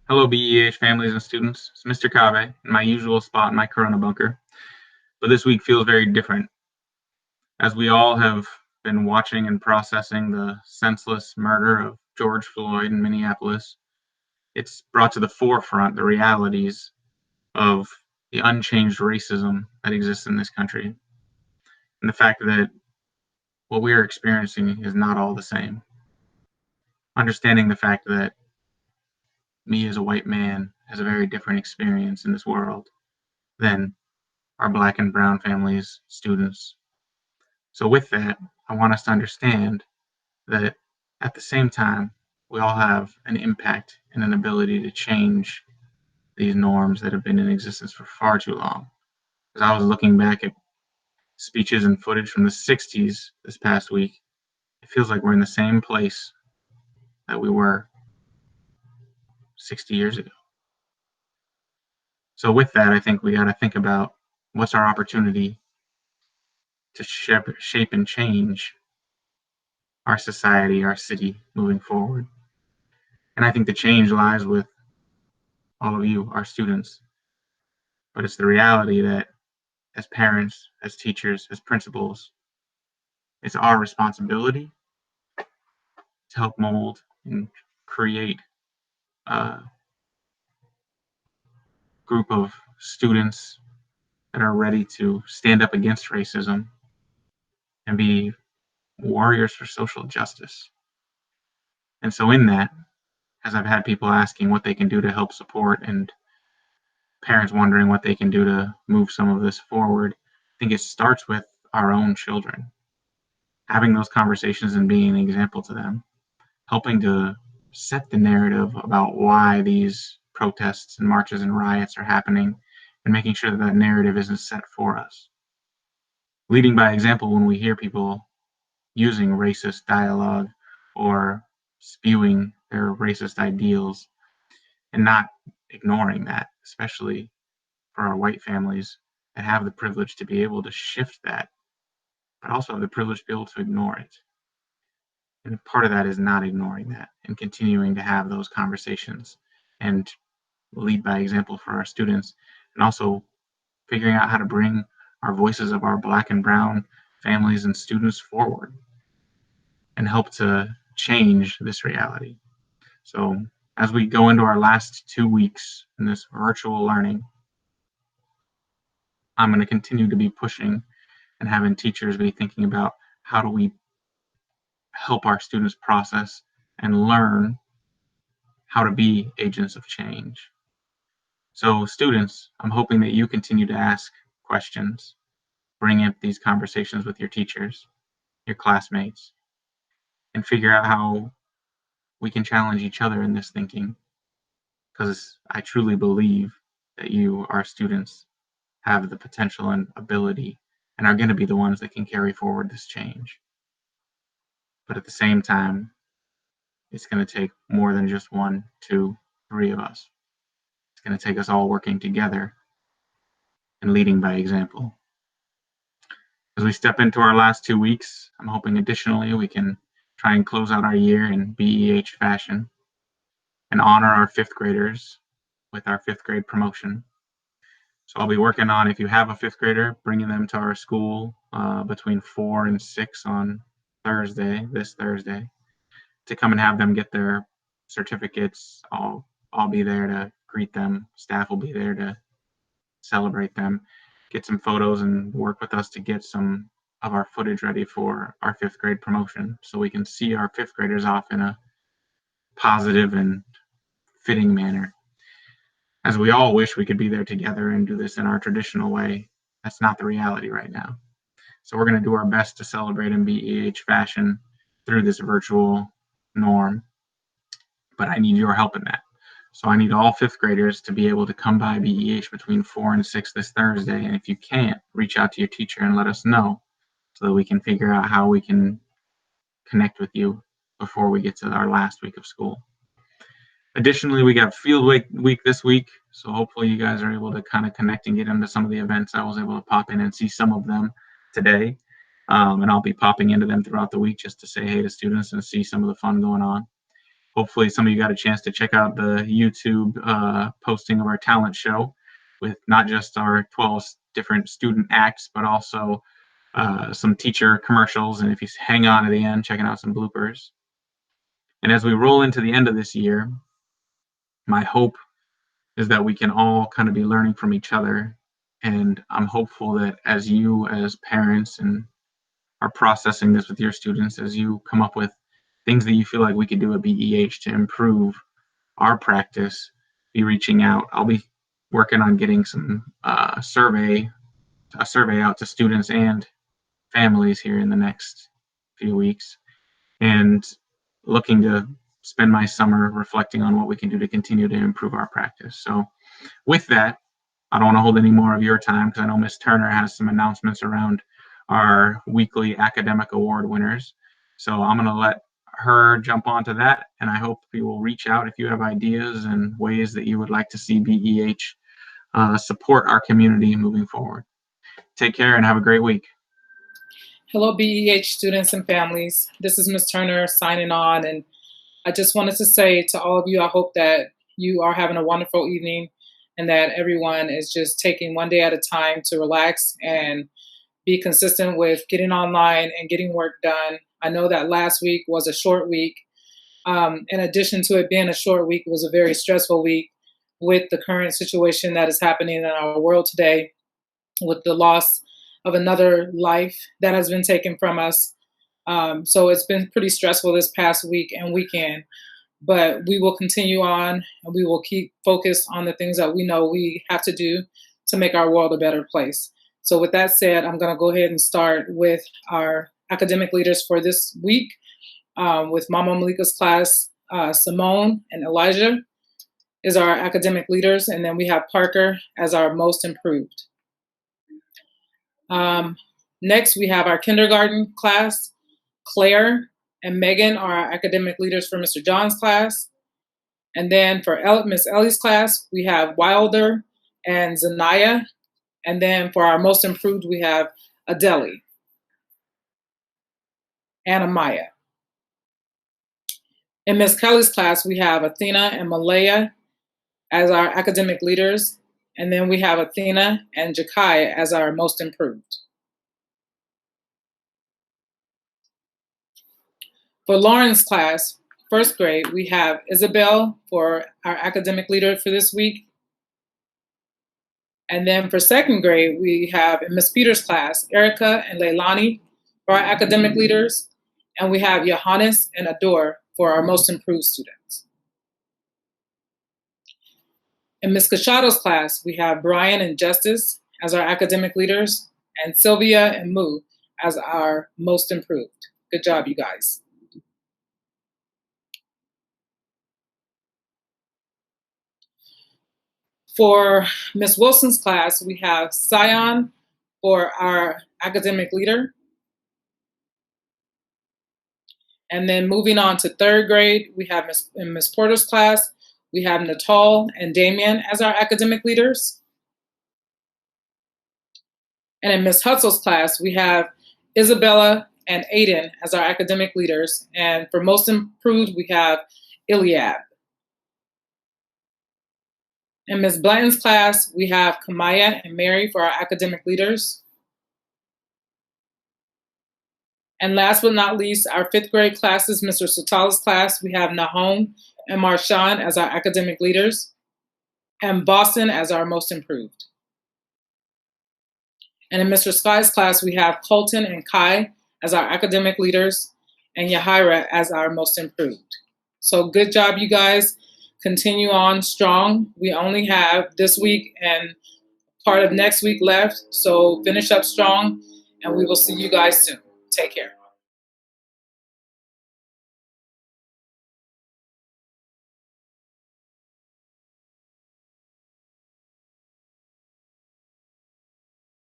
Hello, BEH families and students. It's Mr. Kave in my usual spot in my Corona bunker. But this week feels very different, as we all have been watching and processing the senseless murder of George Floyd in Minneapolis. It's brought to the forefront the realities of the unchanged racism that exists in this country, and the fact that what we are experiencing is not all the same. Understanding the fact that me as a white man has a very different experience in this world than our black and brown families, students. So, with that, I want us to understand that at the same time, we all have an impact and an ability to change these norms that have been in existence for far too long. As I was looking back at speeches and footage from the 60s this past week, it feels like we're in the same place that we were 60 years ago. So, with that, I think we got to think about what's our opportunity to shape and change our society, our city moving forward. And I think the change lies with all of you, our students. But it's the reality that as parents, as teachers, as principals, it's our responsibility to help mold and create a group of students that are ready to stand up against racism and be warriors for social justice. And so, in that, as I've had people asking what they can do to help support and parents wondering what they can do to move some of this forward, I think it starts with our own children. Having those conversations and being an example to them, helping to set the narrative about why these protests and marches and riots are happening, and making sure that that narrative isn't set for us. Leading by example when we hear people using racist dialogue or spewing their racist ideals, and not ignoring that, especially for our white families that have the privilege to be able to shift that, but also have the privilege to be able to ignore it. And part of that is not ignoring that and continuing to have those conversations and lead by example for our students, and also figuring out how to bring our voices of our black and brown families and students forward and help to change this reality. So, as we go into our last 2 weeks in this virtual learning, I'm going to continue to be pushing and having teachers be thinking about how do we help our students process and learn how to be agents of change. So, students, I'm hoping that you continue to ask questions, bring up these conversations with your teachers, your classmates, and figure out how we can challenge each other in this thinking. Because I truly believe that you, our students, have the potential and ability and are going to be the ones that can carry forward this change. But at the same time, it's going to take more than just one, two, three of us. It's going to take us all working together and leading by example. As we step into our last 2 weeks, I'm hoping additionally we can try and close out our year in BEH fashion and honor our fifth graders with our fifth grade promotion. So I'll be working on, if you have a fifth grader, bringing them to our school between 4 and 6 on this Thursday, to come and have them get their certificates. I'll be there to greet them. Staff will be there to celebrate them, get some photos, and work with us to get some of our footage ready for our fifth grade promotion so we can see our fifth graders off in a positive and fitting manner. As we all wish we could be there together and do this in our traditional way, that's not the reality right now. So we're going to do our best to celebrate in BEH fashion through this virtual norm, but I need your help in that. So I need all fifth graders to be able to come by BEH between 4 and 6 this Thursday. And if you can't, reach out to your teacher and let us know so that we can figure out how we can connect with you before we get to our last week of school. Additionally, we got field week this week. So hopefully you guys are able to kind of connect and get into some of the events. I was able to pop in and see some of them today. And I'll be popping into them throughout the week just to say hey to students and see some of the fun going on. hopefully some of you got a chance to check out the YouTube posting of our talent show with not just our 12 different student acts, but also some teacher commercials. And if you hang on to the end, checking out some bloopers. And as we roll into the end of this year, my hope is that we can all kind of be learning from each other. And I'm hopeful that as you, as parents, and are processing this with your students, as you come up with things that you feel like we could do at BEH to improve our practice, be reaching out. I'll be working on getting some survey out to students and families here in the next few weeks, and looking to spend my summer reflecting on what we can do to continue to improve our practice. So with that, I don't want to hold any more of your time because I know Ms. Turner has some announcements around our weekly academic award winners. So I'm going to let her jump onto that, and I hope you will reach out if you have ideas and ways that you would like to see BEH support our community moving forward. Take care and have a great week. Hello, BEH students and families. This is Ms. Turner signing on, and I just wanted to say to all of you, I hope that you are having a wonderful evening and that everyone is just taking one day at a time to relax and be consistent with getting online and getting work done. I know that last week was a short week. In addition to it being a short week, it was a very stressful week with the current situation that is happening in our world today, with the loss of another life that has been taken from us. So it's been pretty stressful this past week and weekend, but we will continue on and we will keep focused on the things that we know we have to do to make our world a better place. So with that said, I'm going to go ahead and start with our academic leaders for this week, with Mama Malika's class. Simone and Elijah is our academic leaders, and then we have Parker as our most improved. Next, we have our kindergarten class. Claire and Megan are our academic leaders for Mr. John's class. And then for Miss Ellie's class, we have Wilder and Zanaya. And then for our most improved, we have Adeli and Amaya. In Miss Kelly's class, we have Athena and Malaya as our academic leaders. And then we have Athena and Jakai as our most improved. For Lauren's class, first grade, we have Isabel for our academic leader for this week. And then for second grade, we have in Miss Peters' class, Erica and Leilani for our academic leaders. And we have Johannes and Ador for our most improved students. In Miss Cashado's class, we have Brian and Justice as our academic leaders, and Sylvia and Moo as our most improved. Good job, you guys. For Miss Wilson's class, we have Sion for our academic leader. And then moving on to third grade, we have in Miss Porter's class, we have Natal and Damien as our academic leaders. And in Miss Hutzel's class, we have Isabella and Aiden as our academic leaders. And for most improved, we have Iliad. In Ms. Blanton's class, we have Kamaya and Mary for our academic leaders. And last but not least, our fifth grade classes, Mr. Sotala's class, we have Nahom and Marshawn as our academic leaders, and Boston as our most improved. And in Mr. Sky's class, we have Colton and Kai as our academic leaders, and Yahira as our most improved. So good job, you guys. Continue on strong. We only have this week and part of next week left, so finish up strong, and we will see you guys soon. Take care.